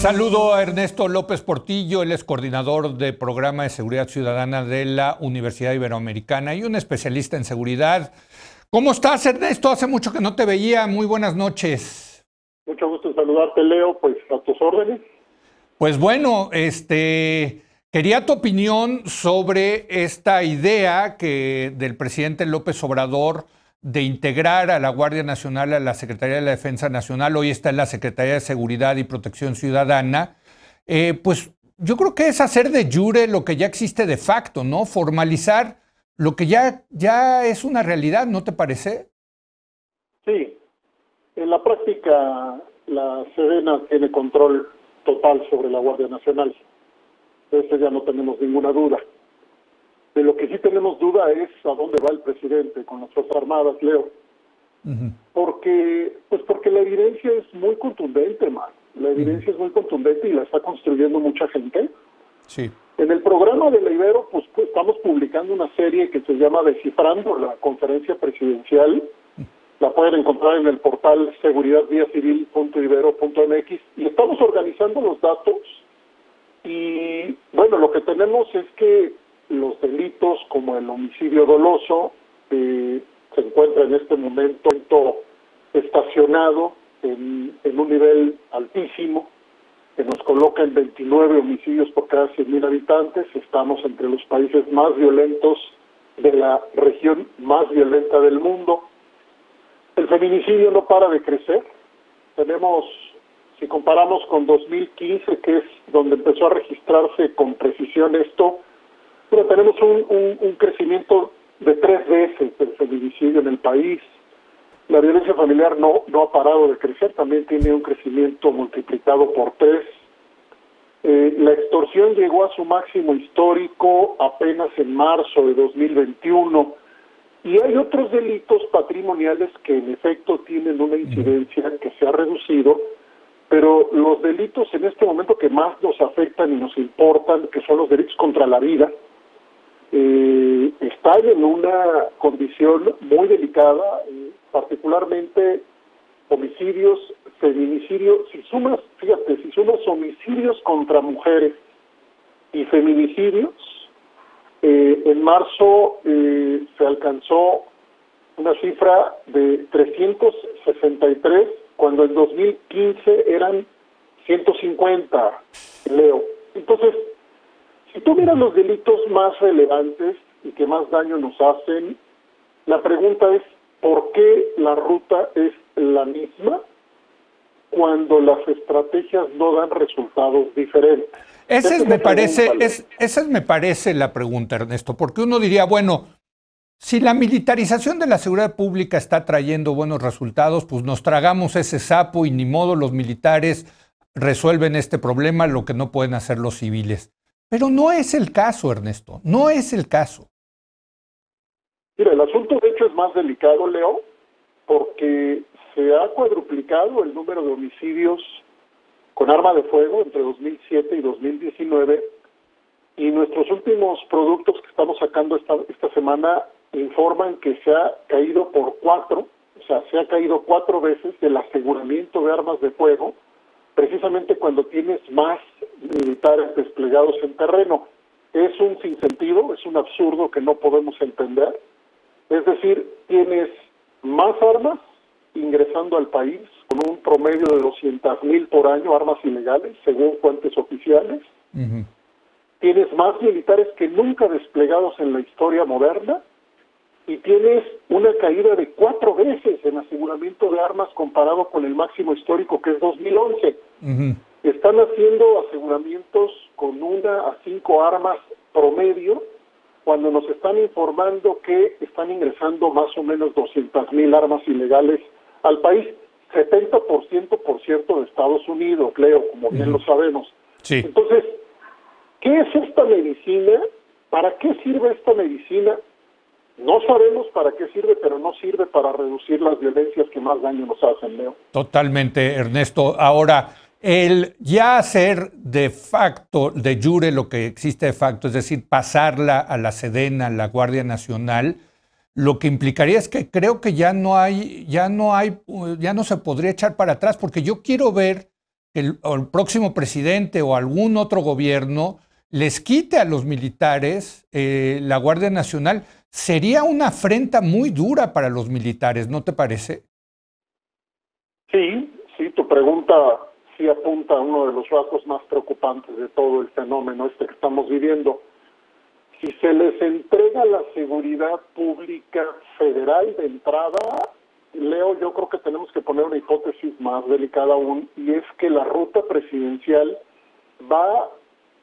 Saludo a Ernesto López Portillo, él es coordinador de Programa de Seguridad Ciudadana de la Universidad Iberoamericana y un especialista en seguridad. ¿Cómo estás, Ernesto? Hace mucho que no te veía. Muy buenas noches. Mucho gusto en saludarte, Leo. Pues a tus órdenes. Pues bueno, quería tu opinión sobre esta idea del presidente López Obrador de integrar a la Guardia Nacional a la Secretaría de la Defensa Nacional. Hoy está en la Secretaría de Seguridad y Protección Ciudadana. Pues yo creo que es hacer de jure lo que ya existe de facto, ¿no? Formalizar lo que ya es una realidad, ¿no te parece? Sí. En la práctica, la Sedena tiene control total sobre la Guardia Nacional. De eso ya no tenemos ninguna duda. De lo que sí tenemos duda es a dónde va el presidente con las Fuerzas Armadas, Leo. Porque la evidencia es muy contundente, man. La evidencia es muy contundente y la está construyendo mucha gente. Sí. En el programa de la Ibero, pues estamos publicando una serie que se llama Descifrando la Conferencia Presidencial. La pueden encontrar en el portal seguridadviacivil.ibero.mx y estamos organizando los datos. Y bueno, lo que tenemos es que los delitos como el homicidio doloso se encuentra en este momento estacionado en un nivel altísimo, que nos coloca en 29 homicidios por cada 100,000 habitantes. Estamos entre los países más violentos de la región más violenta del mundo. El feminicidio no para de crecer. Tenemos, si comparamos con 2015, que es donde empezó a registrarse con precisión esto, pero tenemos un crecimiento de 3 veces del feminicidio en el país. La violencia familiar no ha parado de crecer, también tiene un crecimiento multiplicado por 3. La extorsión llegó a su máximo histórico apenas en marzo de 2021. Y hay otros delitos patrimoniales que en efecto tienen una incidencia que se ha reducido, pero los delitos en este momento que más nos afectan y nos importan, que son los delitos contra la vida, están en una condición muy delicada, particularmente homicidios, feminicidios. Si sumas homicidios contra mujeres y feminicidios, en marzo se alcanzó una cifra de 363, cuando en 2015 eran 150, Leo. Entonces, si tú miras los delitos más relevantes y que más daño nos hacen, la pregunta es, ¿por qué la ruta es la misma cuando las estrategias no dan resultados diferentes? Esa me parece la pregunta, Ernesto, porque uno diría, bueno, si la militarización de la seguridad pública está trayendo buenos resultados, pues nos tragamos ese sapo y ni modo, los militares resuelven este problema, lo que no pueden hacer los civiles. Pero no es el caso, Ernesto, no es el caso. Mira, el asunto de hecho es más delicado, Leo, porque se ha cuadruplicado el número de homicidios con arma de fuego entre 2007 y 2019, y nuestros últimos productos que estamos sacando esta semana informan que se ha caído por 4, o sea, se ha caído 4 veces el aseguramiento de armas de fuego, precisamente cuando tienes más militares desplegados en terreno. Es un sinsentido, es un absurdo que no podemos entender. Es decir, tienes más armas ingresando al país, con un promedio de 200,000 por año, armas ilegales, según fuentes oficiales. Tienes más militares que nunca desplegados en la historia moderna, y tienes una caída de 4 veces en aseguramiento de armas comparado con el máximo histórico, que es 2011. Están haciendo aseguramientos con 1 a 5 armas promedio, cuando nos están informando que están ingresando más o menos 200,000 armas ilegales al país, 70% por cierto de Estados Unidos, Leo, como bien lo sabemos. Sí. Entonces, ¿qué es esta medicina? ¿Para qué sirve esta medicina? No sabemos para qué sirve, pero no sirve para reducir las violencias que más daño nos hacen, Leo. Totalmente, Ernesto. Ahora, el ya hacer de facto, de jure lo que existe de facto, es decir, pasarla a la Sedena, a la Guardia Nacional, lo que implicaría es que creo que ya no se podría echar para atrás, porque yo quiero ver que el próximo presidente o algún otro gobierno les quite a los militares la Guardia Nacional. Sería una afrenta muy dura para los militares, ¿no te parece? Sí, tu pregunta sí apunta a uno de los rasgos más preocupantes de todo el fenómeno que estamos viviendo. Si se les entrega la seguridad pública federal de entrada, Leo, yo creo que tenemos que poner una hipótesis más delicada aún, y es que la ruta presidencial va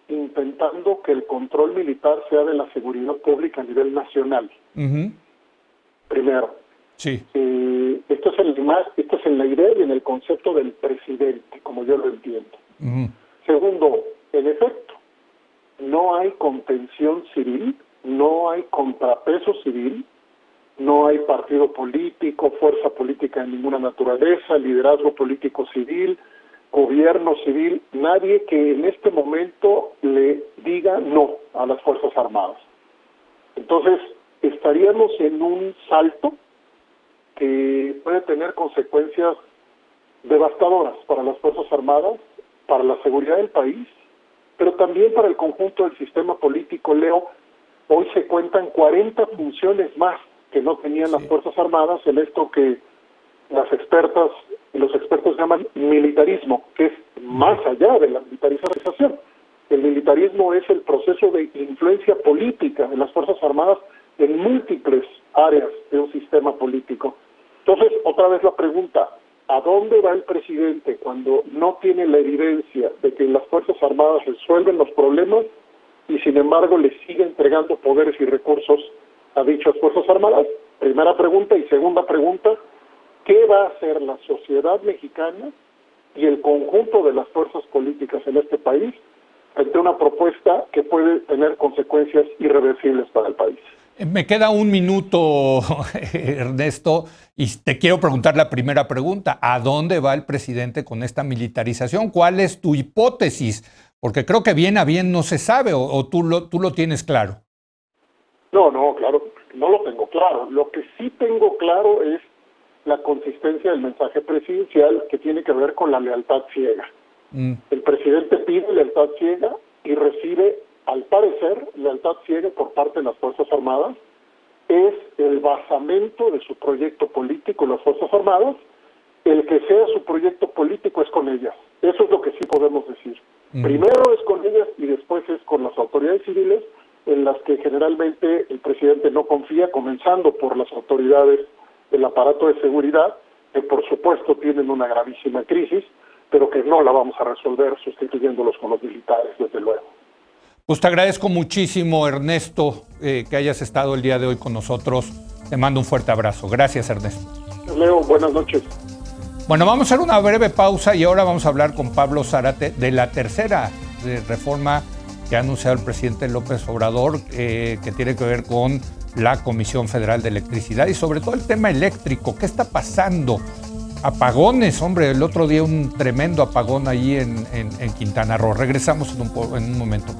intentando que el control militar sea de la seguridad pública a nivel nacional. Primero. Sí. Esto es en la idea y en el concepto del presidente, como yo lo entiendo. Segundo, en efecto, no hay contención civil, no hay contrapeso civil, no hay partido político, fuerza política de ninguna naturaleza, liderazgo político civil, gobierno civil, nadie que en este momento le diga no a las Fuerzas Armadas. Entonces, estaríamos en un salto que puede tener consecuencias devastadoras para las Fuerzas Armadas, para la seguridad del país, pero también para el conjunto del sistema político. Leo, hoy se cuentan 40 funciones más que no tenían las Fuerzas Armadas en esto que las expertas y los expertos llaman militarismo, que es más allá de la militarización. El militarismo es el proceso de influencia política de las Fuerzas Armadas en múltiples áreas de un sistema político. Entonces, otra vez la pregunta, ¿a dónde va el presidente cuando no tiene la evidencia de que las Fuerzas Armadas resuelven los problemas y sin embargo le sigue entregando poderes y recursos a dichas Fuerzas Armadas? Primera pregunta. Y segunda pregunta, ¿qué va a hacer la sociedad mexicana y el conjunto de las fuerzas políticas en este país ante una propuesta que puede tener consecuencias irreversibles para el país? Me queda un minuto, Ernesto, y te quiero preguntar la primera pregunta. ¿A dónde va el presidente con esta militarización? ¿Cuál es tu hipótesis? Porque creo que bien a bien no se sabe, o tú lo tienes claro. No, claro, no lo tengo claro. Lo que sí tengo claro es la consistencia del mensaje presidencial, que tiene que ver con la lealtad ciega. El presidente pide lealtad ciega y recibe, al parecer, lealtad ciega por parte de las Fuerzas Armadas. Es el basamento de su proyecto político, las Fuerzas Armadas. El que sea su proyecto político es con ellas. Eso es lo que sí podemos decir. Primero es con ellas y después es con las autoridades civiles, en las que generalmente el presidente no confía, comenzando por las autoridades del aparato de seguridad, que por supuesto tienen una gravísima crisis, pero que no la vamos a resolver sustituyéndolos con los militares, desde luego. Pues te agradezco muchísimo, Ernesto, que hayas estado el día de hoy con nosotros. Te mando un fuerte abrazo. Gracias, Ernesto. Leo, buenas noches. Bueno, vamos a hacer una breve pausa y ahora vamos a hablar con Pablo Zárate de la tercera reforma que ha anunciado el presidente López Obrador, que tiene que ver con la Comisión Federal de Electricidad y sobre todo el tema eléctrico. ¿Qué está pasando? Apagones, hombre, el otro día un tremendo apagón ahí en Quintana Roo. Regresamos en un momento.